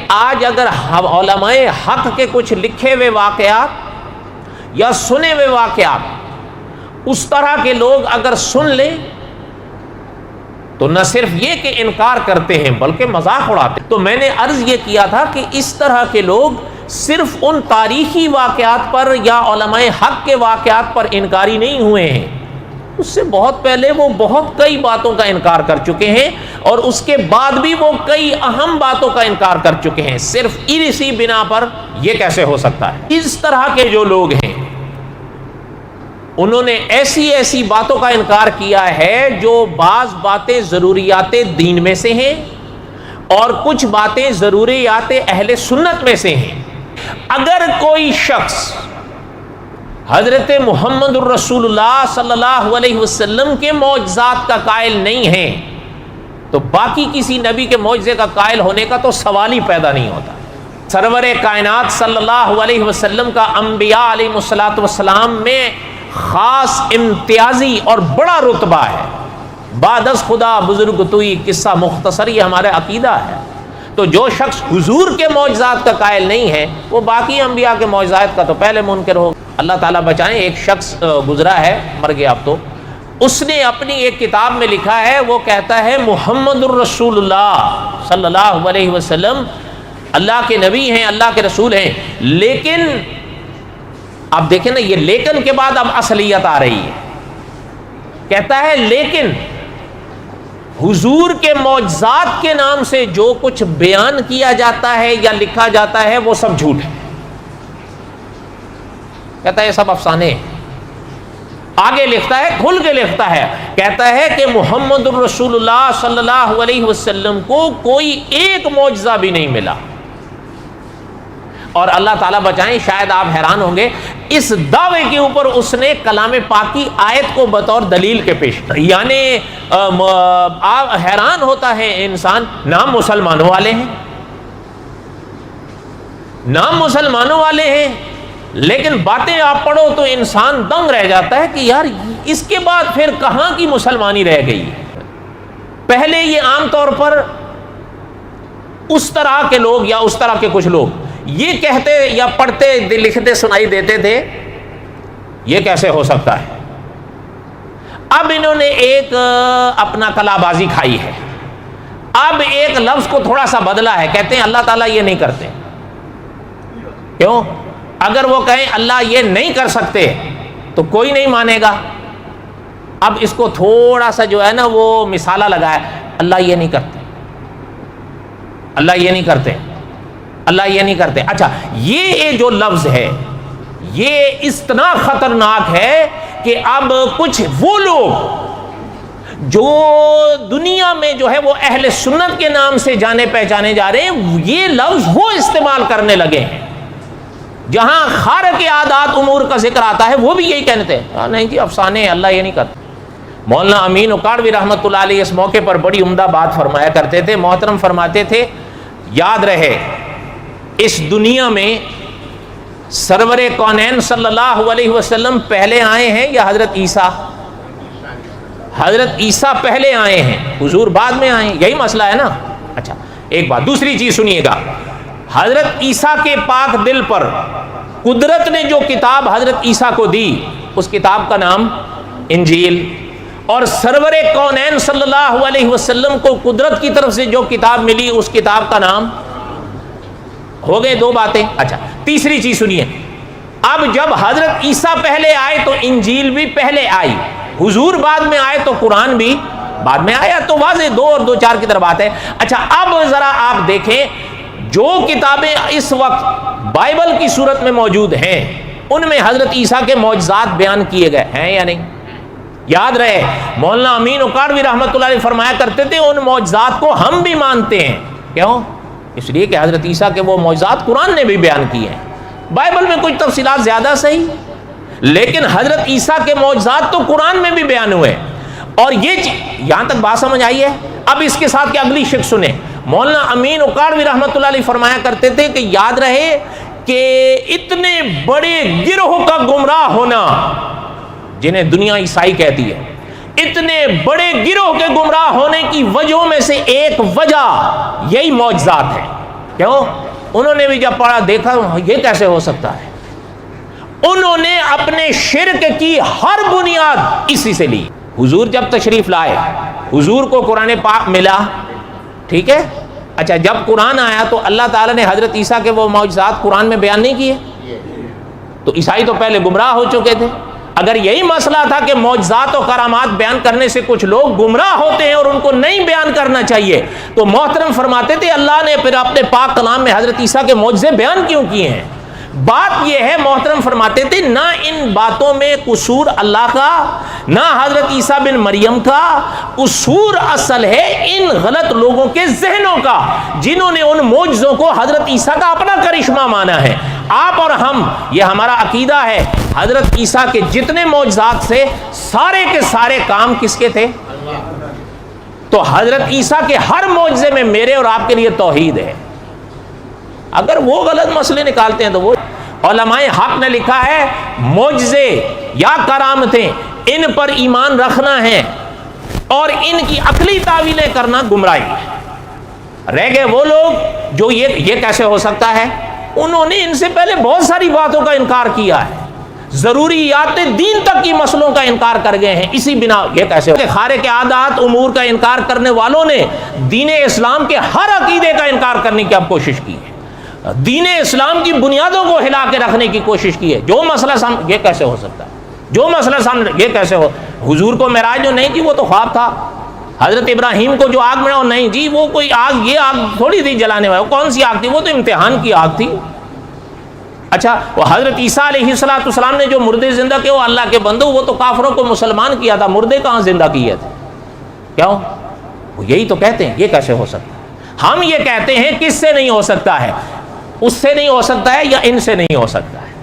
آج اگر علماء حق کے کچھ لکھے ہوئے واقعات یا سنے ہوئے واقعات اس طرح کے لوگ اگر سن لیں تو نہ صرف یہ کہ انکار کرتے ہیں بلکہ مذاق اڑاتے ہیں۔ تو میں نے عرض یہ کیا تھا کہ اس طرح کے لوگ صرف ان تاریخی واقعات پر یا علماء حق کے واقعات پر انکاری نہیں ہوئے ہیں، اس سے بہت پہلے وہ بہت کئی باتوں کا انکار کر چکے ہیں، اور اس کے بعد بھی وہ کئی اہم باتوں کا انکار کر چکے ہیں۔ صرف اسی بنا پر یہ کیسے ہو سکتا ہے؟ اس طرح کے جو لوگ ہیں انہوں نے ایسی ایسی باتوں کا انکار کیا ہے جو بعض باتیں ضروریات دین میں سے ہیں اور کچھ باتیں ضروریات اہل سنت میں سے ہیں۔ اگر کوئی شخص حضرت محمد الرسول اللہ صلی اللہ علیہ وسلم کے معجزات کا قائل نہیں ہے تو باقی کسی نبی کے معجزے کا قائل ہونے کا تو سوال ہی پیدا نہیں ہوتا۔ سرور کائنات صلی اللہ علیہ وسلم کا انبیاء علیہ الصلوۃ والسلام میں خاص امتیازی اور بڑا رتبہ ہے۔ بعد از خدا بزرگ توئی، قصہ مختصر، یہ ہمارا عقیدہ ہے۔ تو جو شخص حضور کے معجزات کا قائل نہیں ہے وہ باقی انبیاء کے معجزات کا تو پہلے منکر ہو۔ اللہ تعالیٰ بچائیں، ایک شخص گزرا ہے، مر گیا اب تو، اس نے اپنی ایک کتاب میں لکھا ہے، وہ کہتا ہے محمد الرسول اللہ صلی اللہ علیہ وسلم اللہ کے نبی ہیں، اللہ کے رسول ہیں، لیکن آپ دیکھیں نا، یہ لیکن کے بعد اب اصلیت آ رہی ہے۔ کہتا ہے لیکن حضور کے معجزات کے نام سے جو کچھ بیان کیا جاتا ہے یا لکھا جاتا ہے وہ سب جھوٹ ہے۔ کہتا ہے یہ سب افسانے ہیں۔ آگے لکھتا ہے، کھل کے لکھتا ہے، کہتا ہے کہ محمد الرسول اللہ صلی اللہ علیہ وسلم کو کوئی ایک معجزہ بھی نہیں ملا۔ اور اللہ تعالیٰ بچائیں، شاید آپ حیران ہوں گے، اس دعوے کے اوپر اس نے کلام پاک کی آیت کو بطور دلیل کے پیش کیا۔ یعنی آپ حیران ہوتا ہے انسان، نام مسلمانوں والے ہیں، نام مسلمانوں والے ہیں، لیکن باتیں آپ پڑھو تو انسان دنگ رہ جاتا ہے کہ یار اس کے بعد پھر کہاں کی مسلمانی رہ گئی۔ پہلے یہ عام طور پر اس طرح کے لوگ یا اس طرح کے کچھ لوگ یہ کہتے یا پڑھتے لکھتے سنائی دیتے تھے یہ کیسے ہو سکتا ہے۔ اب انہوں نے ایک اپنا کلا بازی کھائی ہے، اب ایک لفظ کو تھوڑا سا بدلا ہے، کہتے ہیں اللہ تعالیٰ یہ نہیں کرتے۔ کیوں؟ اگر وہ کہیں اللہ یہ نہیں کر سکتے تو کوئی نہیں مانے گا۔ اب اس کو تھوڑا سا جو ہے نا وہ مثالہ لگایا، اللہ یہ نہیں کرتے، اللہ یہ نہیں کرتے، اللہ یہ نہیں کرتے۔ اچھا، یہ جو لفظ ہے یہ اتنا خطرناک ہے کہ اب کچھ وہ لوگ جو دنیا میں جو ہے وہ اہل سنت کے نام سے جانے پہچانے جا رہے ہیں، یہ لفظ وہ استعمال کرنے لگے ہیں۔ جہاں خارق عادات امور کا ذکر آتا ہے وہ بھی یہی کہتے ہیں نہیں جی افسانے ہیں، اللہ یہ نہیں کرتا۔ مولانا امین اکاڑوی رحمۃ اللہ علیہ اس موقع پر بڑی عمدہ بات فرمایا کرتے تھے۔ محترم فرماتے تھے، یاد رہے اس دنیا میں سرور کونین صلی اللہ علیہ وسلم پہلے آئے ہیں یا حضرت عیسیٰ؟ حضرت عیسیٰ پہلے آئے ہیں، حضور بعد میں آئے ہیں، یہی مسئلہ ہے نا۔ اچھا ایک بات، دوسری چیز سنیے گا، حضرت عیسیٰ کے پاک دل پر قدرت نے جو کتاب حضرت عیسیٰ کو دی اس کتاب کا نام انجیل، اور سرور کونین صلی اللہ علیہ وسلم کو قدرت کی طرف سے جو کتاب ملی اس کتاب کا نام، ہو گئے دو باتیں۔ اچھا تیسری چیز سنیے، اب جب حضرت عیسیٰ پہلے آئے تو انجیل بھی پہلے آئی، حضور بعد میں آئے تو قرآن بھی بعد میں آیا، تو واضح دو اور دو چار کی طرح بات ہے۔ اچھا اب ذرا آپ دیکھیں جو کتابیں اس وقت بائبل کی صورت میں موجود ہیں ان میں حضرت عیسیٰ کے معجزات بیان کیے گئے ہیں یا نہیں؟ یاد رہے مولانا امین اکاڑوی رحمۃ اللہ علیہ فرمایا کرتے تھے ان معجزات کو ہم بھی مانتے ہیں۔ کیوں؟ اس لیے کہ حضرت عیسیٰ کے وہ معجزات قرآن نے بھی بیان کیے ہیں، بائبل میں کچھ تفصیلات زیادہ صحیح، لیکن حضرت عیسیٰ کے معجزات تو قرآن میں بھی بیان ہوئے۔ اور یہ یہاں تک بات سمجھ آئی ہے؟ اب اس کے ساتھ کہ اگلی شک سنیں، مولانا امین اکاڑوی رحمۃ اللہ علیہ فرمایا کرتے تھے کہ یاد رہے کہ اتنے بڑے گروہ کا گمراہ ہونا جنہیں دنیا عیسائی کہتی ہے، اتنے بڑے گروہ کے گمراہ ہونے کی وجہوں میں سے ایک وجہ یہی معجزات ہے۔ کیوں؟ انہوں نے بھی جب پڑھا دیکھا یہ کیسے ہو سکتا ہے، انہوں نے اپنے شرک کی ہر بنیاد اسی سے لی۔ حضور جب تشریف لائے، حضور کو قرآن پاک ملا، ٹھیک ہے، اچھا جب قرآن آیا تو اللہ تعالیٰ نے حضرت عیسیٰ کے وہ معجزات قرآن میں بیان نہیں کیے؟ تو عیسائی تو پہلے گمراہ ہو چکے تھے۔ اگر یہی مسئلہ تھا کہ معجزات و کرامات بیان کرنے سے کچھ لوگ گمراہ ہوتے ہیں اور ان کو نہیں بیان کرنا چاہیے، تو محترم فرماتے تھے اللہ نے پھر اپنے پاک کلام میں حضرت عیسیٰ کے معجزے بیان کیوں کیے ہیں؟ بات یہ ہے، محترم فرماتے تھے نہ ان باتوں میں قصور اللہ کا نہ حضرت عیسیٰ بن مریم کا، قصور اصل ہے ان غلط لوگوں کے ذہنوں کا جنہوں نے ان معجزوں کو حضرت عیسیٰ کا اپنا کرشمہ مانا ہے۔ آپ اور ہم، یہ ہمارا عقیدہ ہے، حضرت عیسیٰ کے جتنے معجزات سے سارے کے سارے کام کس کے تھے؟ تو حضرت عیسیٰ کے ہر معجزے میں میرے اور آپ کے لیے توحید ہے۔ اگر وہ غلط مسئلے نکالتے ہیں تو وہ علماء حق نے لکھا ہے معجزے یا کرامتیں ان پر ایمان رکھنا ہے اور ان کی عقلی تعویلیں کرنا گمراہی ہے۔ رہ گئے وہ لوگ جو یہ کیسے ہو سکتا ہے، انہوں نے ان سے پہلے بہت ساری باتوں کا انکار کیا ہے، ضروریات دین تک کی مسئلوں کا انکار کر گئے ہیں، اسی بنا یہ کیسے ہو خارق عادات امور کا انکار کرنے والوں نے دین اسلام کے ہر عقیدے کا انکار کرنے کی اب کوشش کی ہے، دین اسلام کی بنیادوں کو ہلا کے رکھنے کی کوشش کی ہے۔ جو مسئلہ سامنے یہ کیسے ہو سکتا ہے، جو مسئلہ سامنے یہ کیسے ہو، حضور کو معراج جو نہیں تھی وہ تو خواب تھا، حضرت ابراہیم کو جو آگ میں نہیں جی وہ کوئی آگ، یہ آگ تھوڑی تھی جلانے والی، کون سی آگ تھی، وہ تو امتحان کی آگ تھی۔ اچھا وہ حضرت عیسیٰ علیہ السلام نے جو مردے زندہ کیے وہ اللہ کے بندو، وہ تو کافروں کو مسلمان کیا تھا، مردے کہاں زندہ کیے تھے؟ کیوں؟ وہ یہی تو کہتے ہیں یہ کیسے ہو سکتا ہے۔ ہم یہ کہتے ہیں کس سے نہیں ہو سکتا ہے، اس سے نہیں ہو سکتا ہے یا ان سے نہیں ہو سکتا ہے؟